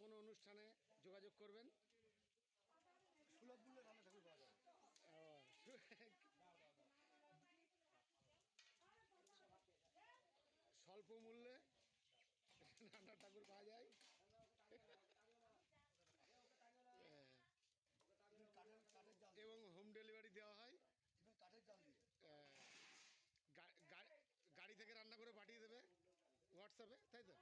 কোনো অনুষ্ঠানে যোগাযোগ করবেন। সুলভ মূল্যে রান্না ঠাকুর পাওয়া যায়। স্বল্প মূল্যে রান্না ঠাকুর পাওয়া যায়। এবং হোম ডেলিভারি দেওয়া হয়। কাঠের জাল দিয়ে গাড়ি থেকে রান্না করে পাঠিয়ে দেবে হোয়াটসঅ্যাপে, তাই তো?